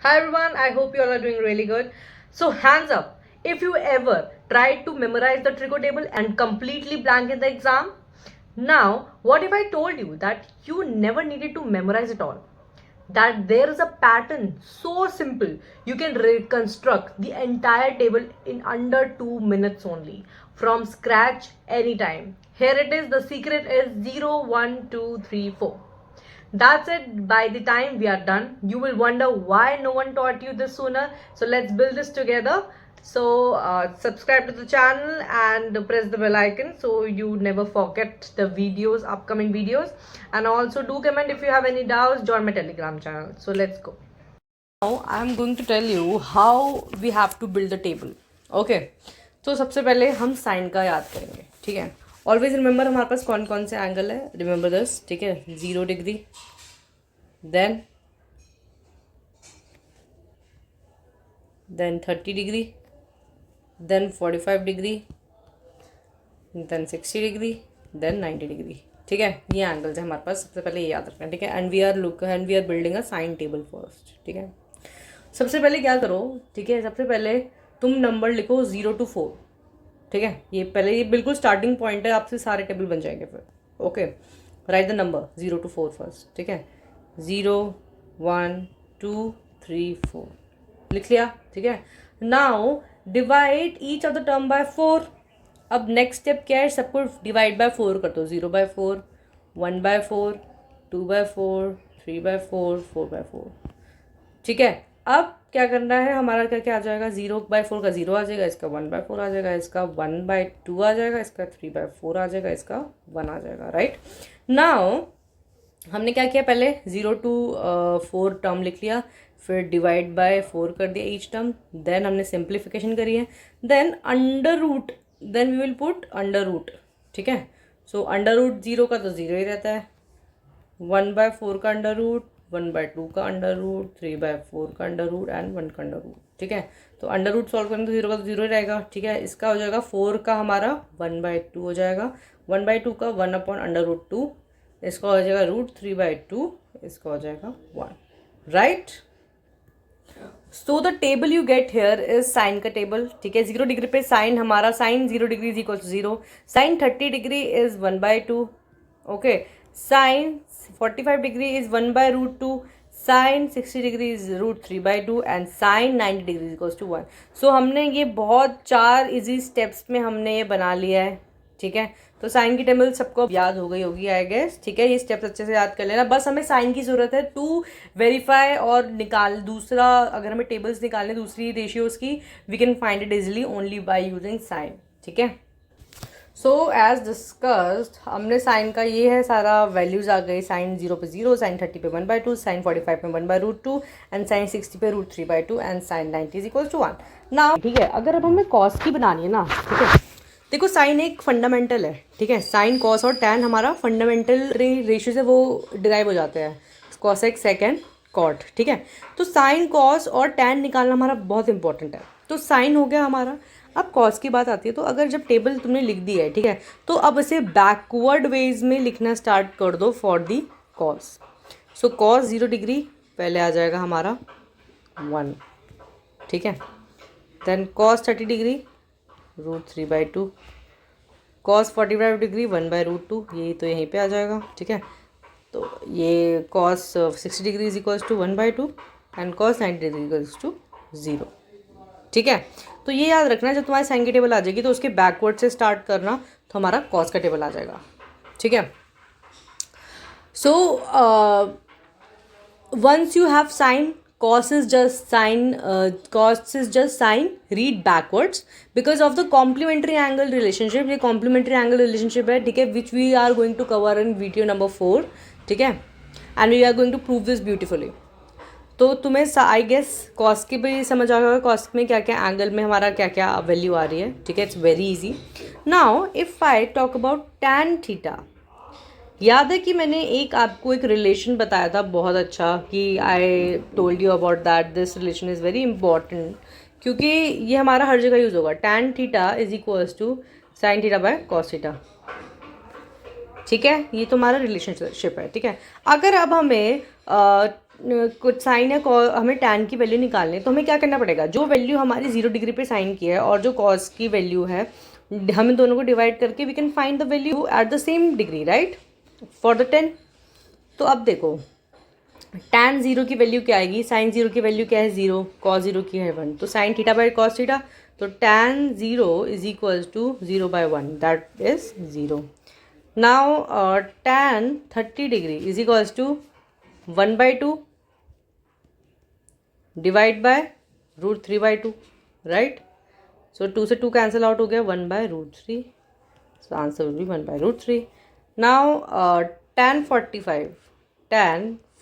Hi everyone, I hope you all are doing really good. So hands up if you ever tried to memorize the trigo table and completely blank in the exam. Now, what if I told you that you never needed to memorize it all? That there is a pattern so simple you can reconstruct the entire table in under 2 minutes only from scratch anytime. Here it is, the secret is 0, 1, 2, 3, 4. That's it. By the time we are done, you will wonder why no one taught you this sooner. So let's build this together. So subscribe to the channel and press the bell icon so you never forget the videos, upcoming videos. And also do comment if you have any doubts. Join my Telegram channel. So let's go. Now I'm going to tell you how we have to build the table. Okay. तो सबसे पहले हम sign का याद करेंगे. ठीक है. Always remember हमारे पास कौन कौन से एंगल है. Remember this. ठीक है. 0 degree, then 30 degree, then 45 degree, then 60 degree, then 90 degree. ठीक है. ये एंगल्स है हमारे पास. सबसे पहले ये याद रखना. ठीक है. And we are building a sine table first. ठीक है. सबसे पहले क्या करो. ठीक है. सबसे पहले तुम नंबर लिखो 0 to 4. ठीक है. ये बिल्कुल स्टार्टिंग पॉइंट है. आपसे सारे टेबल बन जाएंगे फिर. Okay. Right the number 0 to 4 first. ठीक है. 0, 1, 2, 3, 4 लिख लिया. ठीक है. Now divide each of the term by 4. अब नेक्स्ट स्टेप क्या है. सबको डिवाइड बाय 4 कर दो. 0/4, 1/4, 2/4, 3/4, 4/4. ठीक है. अब क्या करना है. हमारा क्या क्या आ जाएगा. 0/4 का 0 आ जाएगा. इसका 1/4 आ जाएगा. इसका 1/2 आ जाएगा. इसका 3/4 आ जाएगा. इसका 1 आ जाएगा. राइट. नाउ हमने क्या किया. पहले 0 to 4 टर्म लिख लिया. फिर डिवाइड बाय 4 कर दिया ईच टर्म. देन हमने सिंप्लीफिकेशन करी है. Then under root. Then we will put under root. ठीक है. सो अंडर रूट 0 का तो 0 ही रहता है. 1/4 का अंडर रूट, 1/2 का अंडर रूट, 3/4 का अंडर रूट एंड 1 का अंडर रूट. ठीक है. तो अंडर रूट सॉल्व करेंगे तो 0 का तो 0 ही रहेगा. ठीक है. इसका हो जाएगा 4 का हमारा 1/2 हो जाएगा. 1/2 का 1/√2. इसका हो जाएगा √3/2. इसका हो जाएगा 1. Right. So the table you get here is sine का टेबल. ठीक है. 0 डिग्री पे साइन हमारा sine 0 degree is equal to 0. Sine 30 degree is 1/2. Okay. Sine 45 degree is 1/√2. Sine 60 degree is √3/2 and sine 90 degree is equal to 1. So हमने ये बहुत 4 easy steps में हमने ये बना लिया है. ठीक है. तो साइन की टेबल सबको याद हो गई होगी आई गेस. ठीक है. ये स्टेप्स अच्छे से याद कर लेना. बस हमें साइन की ज़रूरत है टू वेरीफाई और दूसरा अगर हमें टेबल्स निकालने दूसरी रेशियोज़ की we can find it easily only by using sine. ठीक है. सो एज डिस्कस्ड हमने साइन का ये है सारा वैल्यूज़ आ गई. साइन 0 पे 0, साइन 30 पे 1/2, साइन 45 पे 1/√2 एंड साइन 60 पे √3/2 and sine 90 is equal to 1. Now ठीक है. अगर अब हमें कॉस की बनानी है ना. ठीक है. देखो साइन एक फंडामेंटल है. ठीक है. साइन कॉस और टैन हमारा फंडामेंटल रेशियो से वो डिराइव हो जाते हैं. Cosec sec cot. ठीक है. तो साइन कॉस और टैन निकालना हमारा बहुत इंपॉर्टेंट है. तो साइन हो गया हमारा. अब कॉस की बात आती है. तो अगर जब टेबल तुमने लिख दी है. ठीक है. तो अब इसे बैकवर्ड वेज में लिखना स्टार्ट कर दो for the cos. So cos 0 degree पहले आ जाएगा हमारा 1. ठीक है. Then cos 30 degree √3/2. Cos 45 degree 1/√2. यही तो यहीं पे आ जाएगा. ठीक है. तो ये cos 60 degree is equals to 1/2 and cos 90 degree equals to 0. ठीक है. तो ये याद रखना जब तुम्हारी साइन की टेबल आ जाएगी तो उसके बैकवर्ड से स्टार्ट करना तो हमारा कॉस का टेबल आ जाएगा. ठीक है. So once you have sine cos is just sine read backwards because of the complementary angle relationship. ये complementary angle relationship है. ठीक है. which we are going to cover in video number 4. ठीक है. and we are going to prove this beautifully. तो तुम्हें I guess cos की भी समझ आ गया. कॉस में क्या क्या एंगल में हमारा क्या क्या वैल्यू आ रही है. ठीक है. It's very easy. Now if I talk about tan theta. याद है कि मैंने आपको एक रिलेशन बताया था बहुत अच्छा कि I told you about that this relation is very important क्योंकि ये हमारा हर जगह यूज़ होगा. tan theta is equals to sine theta by cos theta. ठीक है. ये तो हमारा रिलेशनशिप है. ठीक है. अगर अब हमें कुछ साइन या हमें टैन की वैल्यू निकालनी है, तो हमें क्या करना पड़ेगा, जो वैल्यू हमारी 0 डिग्री पे साइन की है और जो कॉस की वैल्यू है, हमें दोनों को डिवाइड करके we can find the value at the same degree, right, for the tan. तो अब देखो टैन 0 की वैल्यू क्या आएगी, साइन 0 की वैल्यू क्या है 0, कॉस 0 की है 1, तो sine theta by cos theta, तो tan 0 is equals to 0 by 1, that is 0। Now tan 30 degree is equals to 1 by 2 divide by root 3 by 2, right. So 2 से 2 कैंसिल आउट हो गया, 1 by root 3, so answer will be 1 by root 3। Now tan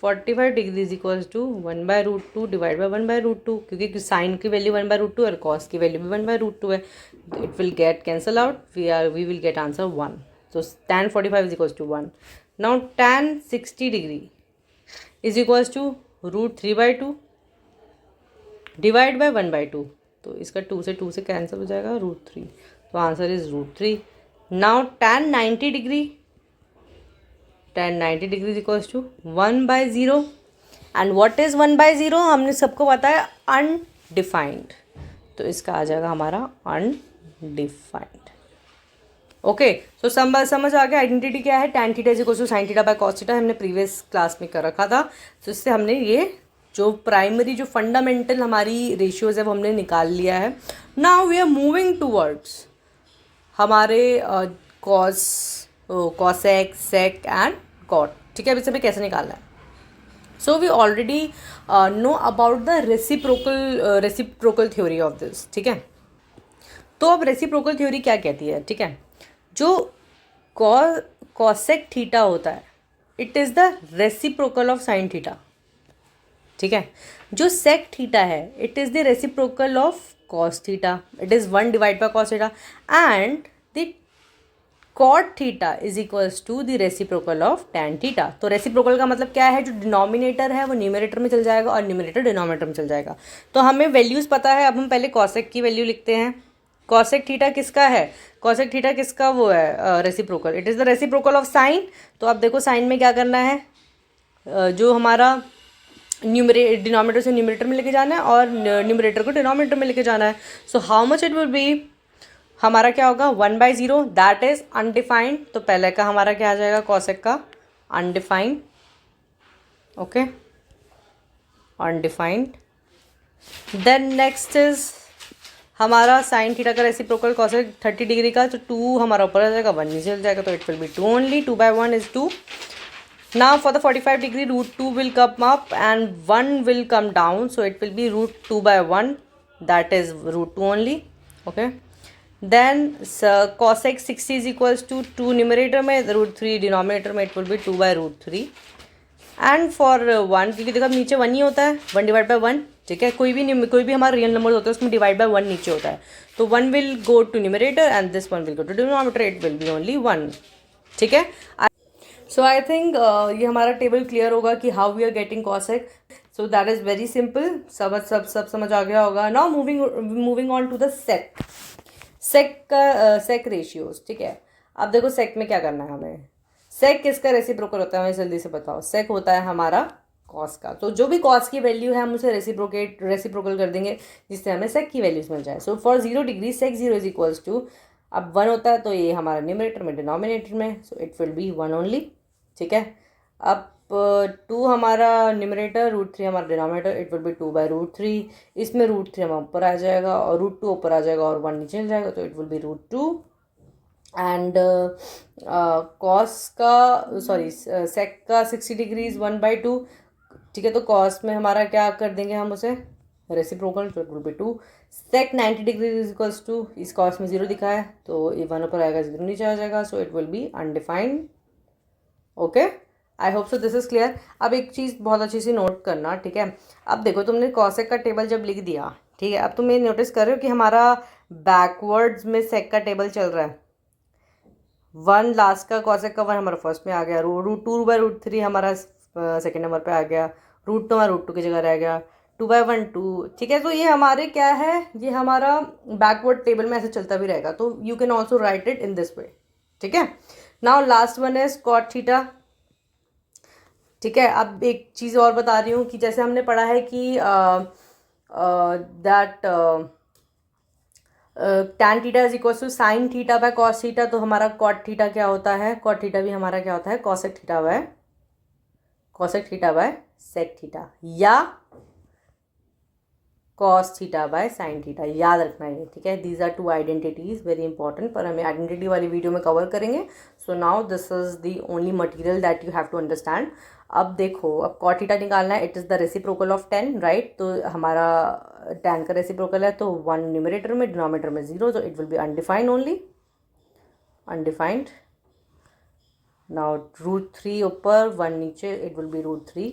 45 degree is equals to 1 by root 2 divide by 1 by root 2, क्योंकि sign की value 1 by root 2 और cos की value भी 1 by root 2 है, तो it will get cancel out, we will get answer 1। तो tan 45 is equals to 1। Now tan 60 degree is equals to root 3 by 2 divide by 1 by 2, तो इसका 2 से cancel हो जाएगा, रूट 3, तो answer is root 3। Now tan 90 degree, tan 90 degree is equals to 1 by 0, and what is 1 by 0, हमने सबको पता है अनडिफाइंड, तो इसका आ जाएगा हमारा अनडिफाइंड। ओके, सो समझ आ गया आइडेंटिटी क्या है, tan theta is equals to sine theta by cos theta, हमने प्रीवियस क्लास में कर रखा था। तो इससे हमने ये जो प्राइमरी जो फंडामेंटल हमारी रेशियोज है वो हमने निकाल लिया है। Now we are moving towards हमारे cos, cosec, sec and cot, ठीक है। अभी सभी कैसे निकालना है, so we already know about the reciprocal theory of this, ठीक है। तो अब रेसिप्रोकल थ्योरी क्या कहती है, ठीक है, जो कॉसेक थीटा होता है it is the reciprocal of sine theta, ठीक है। जो सेक थीटा है it is the reciprocal of cos theta, it is 1 divide by cos theta, and the cot theta is equals to the reciprocal of tan theta. तो reciprocal का मतलब क्या है, जो डिनोमिनेटर है वो न्यूमरेटर में चल जाएगा और न्यूमरेटर डिनोमिनेटर में चल जाएगा। तो हमें वैल्यूज़ पता है, अब हम पहले कॉसेक की वैल्यू लिखते हैं। कॉसेक थीटा किसका है, कॉसेक थीटा किसका वो है reciprocal, it is the reciprocal of sign. तो अब देखो साइन में क्या करना है, जो हमारा डिनोमिनेटर से न्यूमरेटर में लेके जाना है और न्यूमरेटर को डिनोमिनेटर में लेके जाना है। So how much it will B, हमारा क्या होगा 1 बाई 0, दैट इज अनडिफाइंड। तो पहले का हमारा क्या आ जाएगा कॉसेक का undefined, okay, undefined. Then next is हमारा साइन थीटा का रेसिप्रोकल कॉसेक 30 डिग्री का, तो 2 हमारा ऊपर आ जाएगा, 1 नीचे चल जाएगा, तो it will be 2 only, 2 by 1 is 2। Now for the 45 degree root 2 will come up and 1 will come down, so it will be root 2 by 1, that is root 2 only, okay. Then cosec 60 is equals to 2 numerator में, root 3 denominator में, it will be 2 by root 3, and for 1, क्योंकि देखो अब नीचे 1 ही होता है, 1 divide by 1, ठीक है, कोई भी हमारा रियल नंबर होता है उसमें डिवाइड बाई 1 नीचे होता है, तो 1 will go to numerator and this 1 will go to denominator, it will be only 1, ठीक है। सो आई थिंक ये हमारा टेबल क्लियर होगा कि how we are getting cosec, so that is very simple, सब समझ आ गया होगा। Now moving on to the sec ratios, ठीक है। अब देखो सेक में क्या करना है हमें, सेक किसका रेसिप्रोकल होता है, हमें जल्दी से बताओ। सेक होता है हमारा कॉस का, तो जो भी कॉस की वैल्यू है हम उसे रेसिप्रोकल कर देंगे जिससे हमें सेक की वैल्यूज मिल जाए। So for 0 degree sec 0 is equals to, अब 1 होता है तो ये हमारा न्यूमरेटर में डिनोमिनेटर में, so it will be 1 only, ठीक है। अब 2 हमारा न्यूमरेटर, रूट 3 हमारा denominator, it will be 2 by root 3, इसमें रूट 3 हमारा ऊपर आ जाएगा और रूट 2 ऊपर आ जाएगा और 1 नीचे चल जाएगा, तो it will be root 2। And cos का सेक का 60 डिग्री इज 1 बाई 2, ठीक है। तो कॉस में हमारा क्या कर देंगे हम उसे रेसिप्रोकल, तो it will be 2। Sec 90 degree is equals to, इस कॉस में 0 दिखा है तो ये 1 ऊपर आएगा 0 नीचे आ जाएगा, सो it will B undefined, okay. I hope so this is clear. अब एक चीज़ बहुत अच्छी सी नोट करना, ठीक है। अब देखो तुमने कॉसेक का टेबल जब लिख दिया, ठीक है, अब तुम ये नोटिस कर रहे हो कि हमारा बैकवर्ड्स में सेक का टेबल चल रहा है। 1 लास्ट का कॉसेक का 1 हमारा फर्स्ट में आ गया, रूट 2 बाई रूट 3 हमारा सेकेंड नंबर पे आ गया, रूट 2 हमारा रूट 2 की जगह रह गया, 2 बाई 1 2, ठीक है। तो ये हमारे क्या है, ये हमारा बैकवर्ड टेबल में ऐसे चलता भी रहेगा, तो you can also write it in this way, ठीक है। Now last one is cot theta, ठीक है, अब एक चीज़ और बता रही हूँ कि जैसे हमने पढ़ा है कि that tan theta is equal to sine theta by cos theta, तो हमारा कॉट थीटा क्या होता है, कॉट थीटा भी हमारा क्या होता है, cosec theta by sec theta, या cos theta by sine theta, याद रखना है, ठीक है। These are two identities very important, पर हमें आइडेंटिटी वाली वीडियो में कवर करेंगे। So now this is the only material that you have to understand. अब देखो, अब कॉट थीटा निकालना है, it is the reciprocal of tan, right. तो हमारा tan का रेसिप्रोकल है, तो 1 न्यूमरेटर में, डिनोमिनेटर में 0, तो it will B undefined only, undefined. Now √3 ऊपर, 1 नीचे, it will B √3,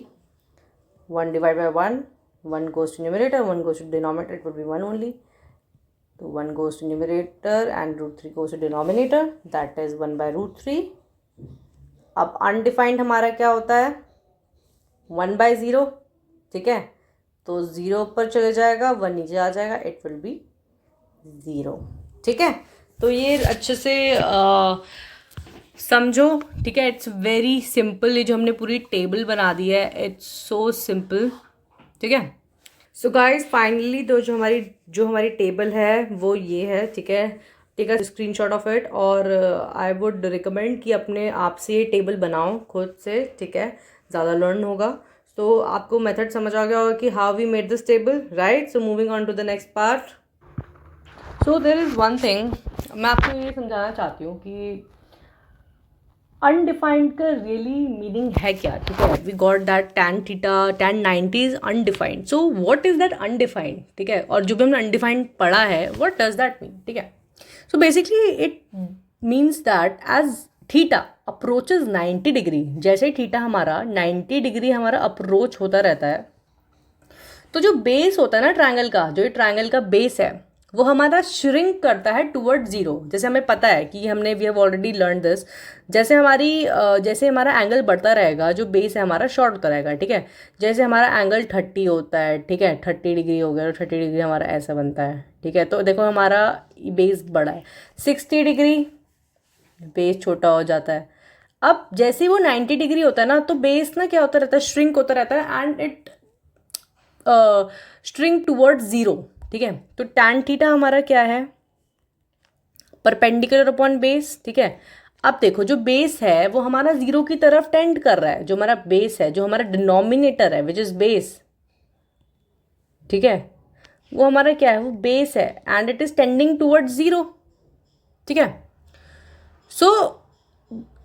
1 divide by 1, 1 goes to numerator, 1 goes to denominator, it will be 1 only. So 1 goes to numerator and √3 goes to denominator, that is 1 by √3. अब undefined हमारा क्या होता है, 1 by 0, ठीक है। तो 0 ऊपर चले जाएगा, 1 नीचे आ जाएगा, it will be 0, ठीक है। तो ये अच्छे से समझो, ठीक है। इट्स वेरी सिंपल, ये जो हमने पूरी टेबल बना दी है, इट्स सो सिंपल, ठीक है। सो गाइज फाइनली तो जो हमारी टेबल है वो ये है, ठीक है। Take a screenshot of it, और आई वुड रिकमेंड कि अपने आप से ये टेबल बनाओ खुद से, ठीक है, ज़्यादा लर्न होगा। तो आपको मेथड समझ आ गया होगा कि how we made this table, right. So moving on to the next part. So there is one thing, मैं आपको ये समझाना चाहती हूँ कि अनडिफाइंड का रियली मीनिंग है क्या, ठीक है। We got that tan theta, tan 90 is undefined, so what is that undefined, ठीक है। और जो भी हमने अनडिफाइंड पढ़ा है, व्हाट डज दैट मीन, ठीक है। So basically it means that as theta approaches 90 degree, जैसे ही थीटा हमारा 90 डिग्री हमारा अप्रोच होता रहता है, तो जो बेस होता है ना ट्रायंगल का, जो ये ट्रायंगल का बेस है, वो हमारा श्रिंक करता है टुवर्ड 0। जैसे हमें पता है कि हमने we have already learn this, जैसे हमारा एंगल बढ़ता रहेगा, जो बेस है हमारा शॉर्ट होता रहेगा, ठीक है। जैसे हमारा एंगल 30 होता है, ठीक है, 30 डिग्री हो गया, 30 डिग्री हमारा ऐसा बनता है, ठीक है। तो देखो हमारा बेस बड़ा है, 60 डिग्री बेस छोटा हो जाता है। अब जैसे वो 90 डिग्री होता है ना, तो बेस ना क्या होता रहता है, श्रिंक होता रहता है, एंड इट श्रिंक टुवर्ड 0, ठीक है। तो tan थीटा हमारा क्या है, परपेंडिकुलर अपॉन बेस, ठीक है। अब देखो जो बेस है वो हमारा 0 की तरफ टेंड कर रहा है, जो हमारा बेस है, जो हमारा डिनोमिनेटर है, विच इज बेस, ठीक है, वो हमारा क्या है, वो बेस है, and it is tending toward 0, ठीक है। सो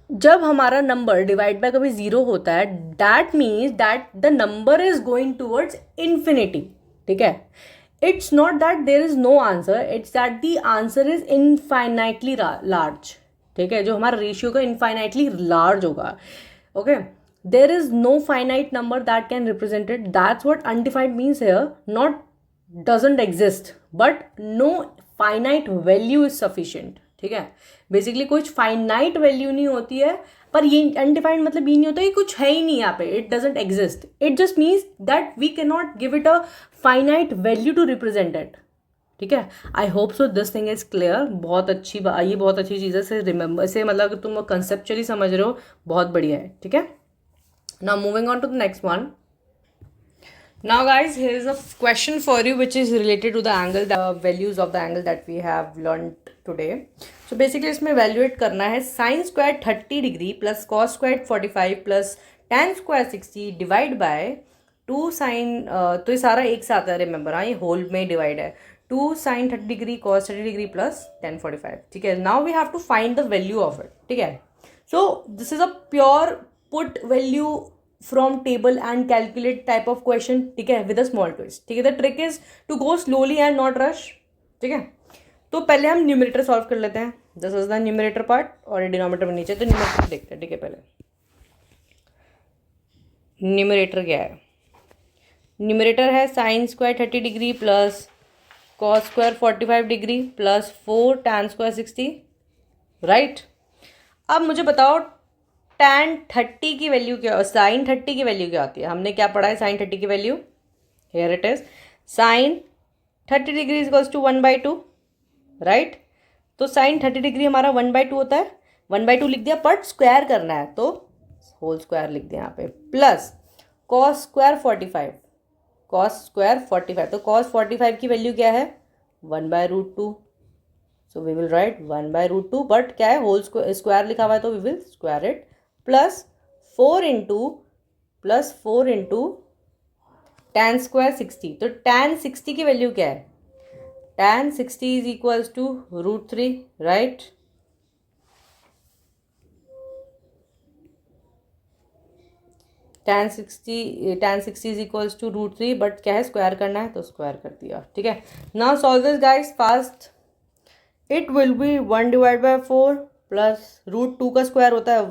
जब हमारा नंबर डिवाइड बाय कभी 0 होता है, that means that the number is going towards infinity, ठीक है। It's not that there is no answer, it's that the answer is infinitely large, ठीक है। जो हमारा रेशियो का infinitely large होगा, okay। There is no finite number that can represent it, that's what undefined means here, not doesn't exist, but no finite value is sufficient, ठीक है। Basically कुछ finite value नहीं होती है, पर ये अनडिफाइंड मतलब ये नहीं होता कि कुछ है ही नहीं यहाँ पे, it doesn't exist, it just means that we can not give it a finite value to represent it, ठीक है। I hope so this thing is clear. बहुत अच्छी ये बहुत अच्छी चीज़ है, से रिमेंबर से मतलब तुम कंसेप्चुअली समझ रहे हो, बहुत बढ़िया है, ठीक है। Now moving on to the next one. Now guys, here is a question for you which is related to the angle, the values of the angle that we have learned today. So basically इसमें evaluate करना है sin square 30 degree plus cos square 45 plus tan square 60 divide by 2 sin, तो ये सारा एक साथ है, remember, हाँ, ये होल में डिवाइड है, 2 sin 30 degree cos 30 degree plus tan 45, ठीक है। Now we have to find the value of it, ठीक है। So this is a pure put value from table and calculate type of question, ठीक है, with a small twist, ठीक है। the trick is to go slowly and not rush, ठीक है। तो पहले हम न्यूमरेटर सॉल्व कर लेते हैं, this is the numerator part, और ये डिनोमिनेटर में नीचे, तो न्यूमरेटर देखते हैं, ठीक है। पहले न्यूमरेटर क्या है, न्यूमरेटर है sine square 30 degree plus cos square 45 degree plus 4 tan square 60, right. अब मुझे बताओ tan 30 की वैल्यू क्या, साइन 30 की वैल्यू क्या आती है, हमने क्या पढ़ा है साइन 30 की value, here it is, sine 30 degree is equals to 1/2, right. तो साइन 30 डिग्री हमारा 1/2 होता है, 1/2 लिख दिया, बट स्क्वायर करना है, तो होल स्क्वायर लिख दिया यहाँ पे, plus cos square 45, cos square 45, तो कॉस 45 की वैल्यू क्या है 1/√2, so we will write 1/√2, but क्या है होल स्क्वायर लिखा हुआ है तो we will square it, plus 4 into tan square 60, तो tan 60 की वैल्यू क्या है, tan 60 is equals to √3, right. tan 60 is equals to √3, but क्या है स्क्वायर करना है तो स्क्वायर कर दिया, ठीक है। Now solve this guys fast, it will B 1/4 plus √2 का स्क्वायर होता है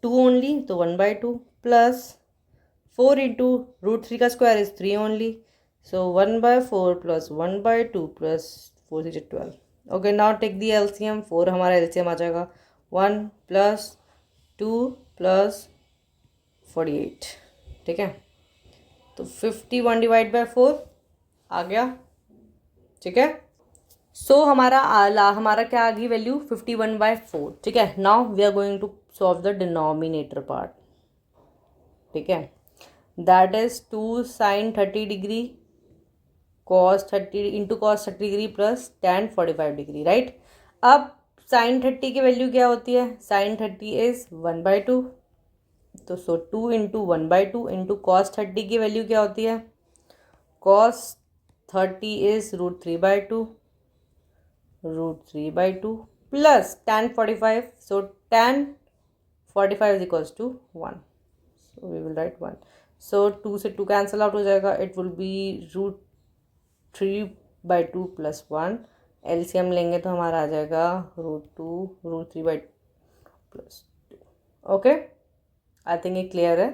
2 ओनली, तो 1/2 प्लस 4 इंटू √3 का square is 3 only, so 1/4 plus 1/2 plus 4 is 12. Okay, now take the LCM, 4 हमारा एलसीएम आ जाएगा 1 प्लस 2 प्लस 48, ठीक है। तो 51/4 आ गया, ठीक है। सो हमारा क्या आ गई वैल्यू 51/4, ठीक है। Now we are going to solve the denominator part, ठीक है। That is 2 sin 30 degree cos 30 into cos 30 degree plus tan 45 degree, right. अब sin 30 की वैल्यू क्या होती है, sin 30 इज 1/2, तो सो 2 इंटू 1/2 इंटू cos 30 की वैल्यू क्या होती है, cos 30 is √3/2, √3/2 plus tan 45, so tan 45 is equals to 1, so we will write 1, so 2 से 2 कैंसिल आउट हो जाएगा, it will be √3/2 plus 1, LCM लेंगे तो हमारा आ जाएगा √3/2 प्लस 2, ओके। आई थिंक ये क्लियर है।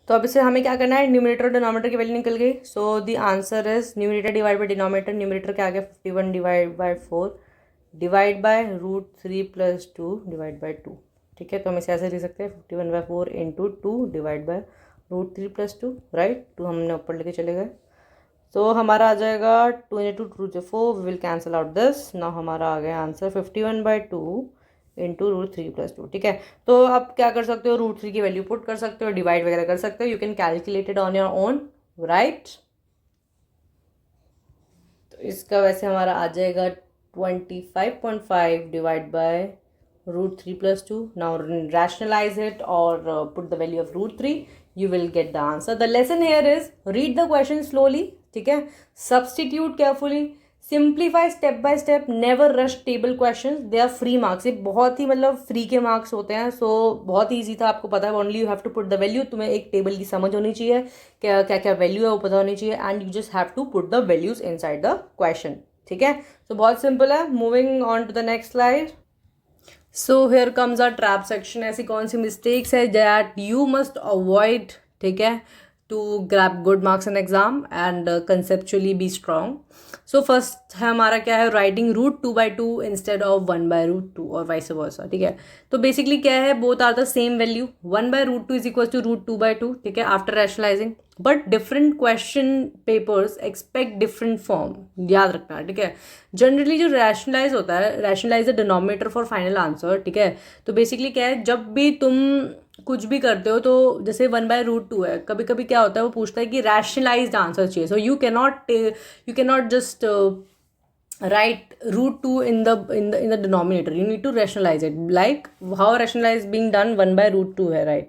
तो अब इसे हमें क्या करना है, न्यूमरेटर और डिनोमिनेटर की वैल्यू निकल गई, so the answer is numerator divide by denominator, numerator क्या आ गया 51/4 divide by √3 plus 2 divide bye 2, ठीक है। तो हम इसे ऐसे लिख सकते हैं 51/4 into 2 divide bye √3 plus 2, right. 2 हमने ऊपर लेके चले गए, तो हमारा आ जाएगा 2 इंटू 2 से 4, we will cancel out this, now हमारा आ गया आंसर 51/2 इंटू √3 प्लस 2, ठीक है। तो आप क्या कर सकते हो, √3 की वैल्यू पुट कर सकते हो, डिवाइड वगैरह कर सकते हो, you can calculate it on your own, right. तो इसका वैसे हमारा आ जाएगा 25.5 divide by √3 plus 2. Now rationalize it or put the value of √3. You will get the answer. The lesson here is read the question slowly, ठीक है, substitute carefully, simplify step by step, never rush table questions. They are free marks. ये बहुत ही मतलब free के marks होते हैं, सो बहुत easy था, आपको पता है, only you have to put the value, तुम्हें एक टेबल की समझ होनी चाहिए, क्या क्या क्या वैल्यू है वो पता होनी चाहिए, and you just have to put the values inside the question, ठीक है। तो बहुत सिंपल है। Moving on to the next slide. So here comes a trap section, ऐसी कौन सी मिस्टेक्स है दैट यू मस्ट अवॉइड, ठीक है, to grab good marks in exam and conceptually be strong. So first है हमारा क्या है, राइटिंग √2/2 इंस्टेड ऑफ 1/√2 और वाइस वर्सा, ठीक है। तो बेसिकली क्या है, both are the same value, 1/√2 is equal to √2/2, ठीक है, after rationalising, but different question papers expect different form, याद रखना, ठीक है। जनरली जो रैशनलाइज होता है, rationalise the denominator for final answer, ठीक है। तो बेसिकली क्या है, जब भी तुम कुछ भी करते हो, तो जैसे 1/√2 है, कभी कभी क्या होता है, वो पूछता है कि रैशनलाइज्ड आंसर चाहिए, so you cannot just write √2 in the denominator, you need to rationalize it, like how rationalize being done 1/√2 है, right,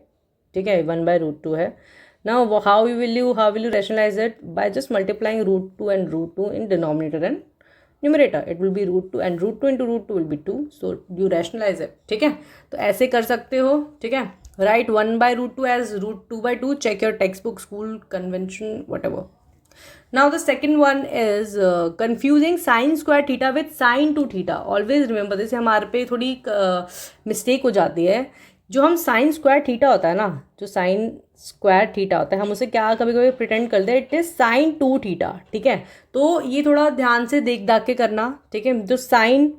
ठीक है, 1/√2 है। Now how will you rationalize it, by just multiplying √2 and √2 in denominator and numerator, it will be √2 and √2 into √2 will be 2, so you rationalize it, ठीक है। तो ऐसे कर सकते हो, ठीक है। write 1/√2 as √2/2, check your textbook, school convention, whatever. Now the second one is confusing sin square theta with sin 2 theta. Always remember this, हमारे पे थोड़ी मिस्टेक हो जाती है। जो हम साइन स्क्वायर थीटा होता है ना, जो साइन स्क्वायर थीटा होता है, हम उसे क्या कभी कभी प्रिटेंड करते हैं इट इज sin 2 थीटा, ठीक है। तो ये थोड़ा ध्यान से देख दाख के करना, ठीक है। जो साइन,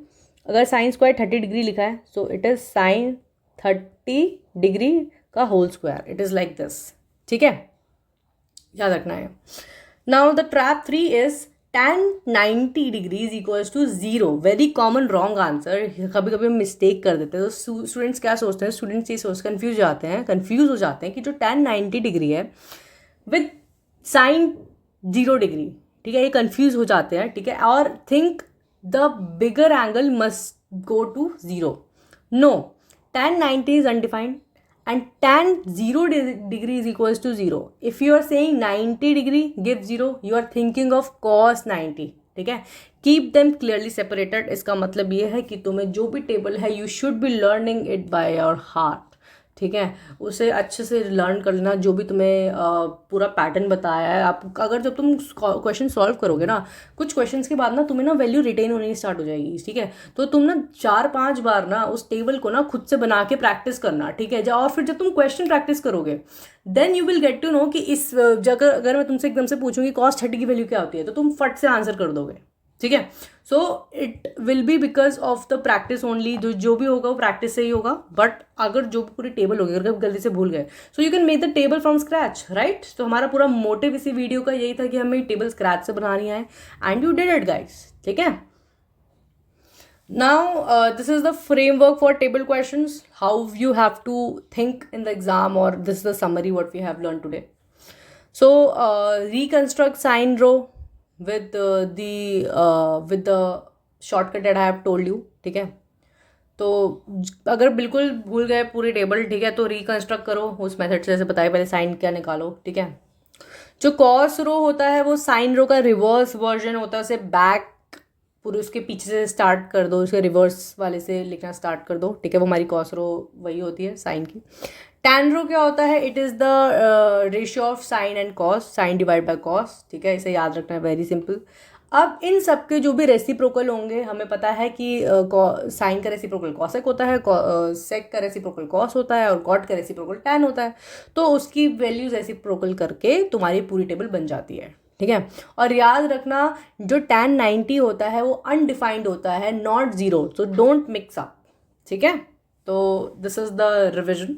अगर साइन स्क्वायर 30 डिग्री लिखा है, so it is sin 30 degree का whole square, it is like this, ठीक है, याद रखना है। Now the trap 3 is tan 90 degrees equals to 0, very common wrong answer. कभी कभी हम मिस्टेक कर देते हैं. तो स्टूडेंट्स क्या सोचते हैं, स्टूडेंट्स ये कंफ्यूज हो जाते हैं कि जो tan 90 डिग्री है विद साइन 0 डिग्री, ठीक है, ये कंफ्यूज हो जाते हैं. ठीक है, और think the bigger angle must go to 0. No, tan 90 is undefined and tan 0 degree is equals to 0. If you are saying 90 degree give 0, you are thinking of cos 90. ठीक है, कीप देम क्लियरली सेपरेटेड. इसका मतलब ये है कि तुम्हें जो भी टेबल है you should be learning it by your heart. ठीक है, उसे अच्छे से लर्न कर लेना. जो भी तुम्हें पूरा पैटर्न बताया है, आप अगर जब तुम क्वेश्चन सॉल्व करोगे ना, कुछ क्वेश्चंस के बाद ना तुम्हें ना वैल्यू रिटेन होनी स्टार्ट हो जाएगी. ठीक है, तो तुम ना 4-5 बार ना उस टेबल को ना खुद से बना के प्रैक्टिस करना. ठीक है, और फिर जब तुम क्वेश्चन प्रैक्टिस करोगे then you will get to know कि इस जगह अगर मैं तुमसे एकदम से पूछूंगी cos 30 की वैल्यू क्या होती है, तो तुम फट से आंसर कर दोगे. ठीक है, so it will B because of the practice only. जो भी होगा वो प्रैक्टिस से ही होगा. बट अगर जो पूरी टेबल होगी, अगर गलती से भूल गए, so you can make the table from scratch, right. तो हमारा पूरा मोटिव इसी वीडियो का यही था कि हमें टेबल स्क्रैच से बनानी है, and you did it guys. ठीक है, now this is the framework for table questions, how you have to think in the exam, or this is the summary what we have learned today. So reconstruct sine row with the shortcut that I have told you. ठीक है, तो अगर बिल्कुल भूल गए पूरी table, ठीक है, तो रिकंस्ट्रक्ट करो उस मेथड से. जैसे बताया पहले साइन क्या निकालो. ठीक है, जो कॉस रो होता है वो साइन रो का रिवर्स वर्जन होता है. उसे बैक पूरे उसके पीछे से स्टार्ट कर दो, उसके रिवर्स वाले से लिखना स्टार्ट कर दो. ठीक है, वो हमारी कॉस रो वही होती है साइन की. टैन रो क्या होता है, it is the ratio of sine and cos, sine divide by cos. ठीक है, इसे याद रखना है, वेरी सिंपल. अब इन सब के जो भी रेसिप्रोकल होंगे, हमें पता है कि साइन का रेसिप्रोकल कॉसेक होता है, सेक का रेसिप्रोकल कॉस होता है, और कॉट का रेसिप्रोकल टैन होता है. तो उसकी वैल्यूज रेसिप्रोकल करके तुम्हारी पूरी टेबल बन जाती है. ठीक है, और याद रखना जो tan 90 होता है वो अनडिफाइंड होता है, not 0. So don't mix up. ठीक है, तो this is the revision.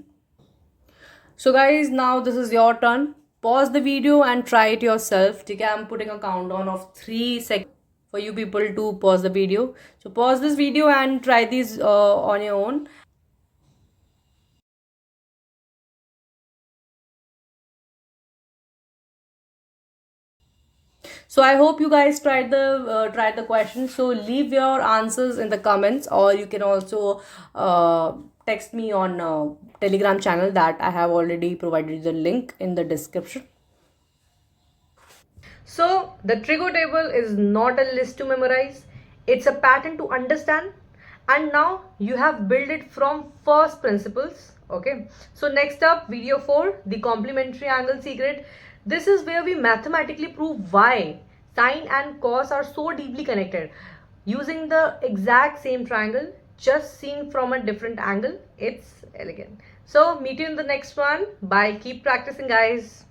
So guys, now this is your turn. Pause the video and try it yourself. ठीक है, I'm putting a countdown of 3 seconds for you people to pause the video. So pause this video and try these on your own. So I hope you guys tried the questions. So leave your answers in the comments, or you can also text me on Telegram channel that I have already provided the link in the description. So the trigo table is not a list to memorize. It's a pattern to understand. And now you have built it from first principles. Okay. So next up, video 4, the complementary angle secret. This is where we mathematically prove why sine and cos are so deeply connected using the exact same triangle, just seen from a different angle. It's elegant. So meet you in the next one. Bye. Keep practicing, guys.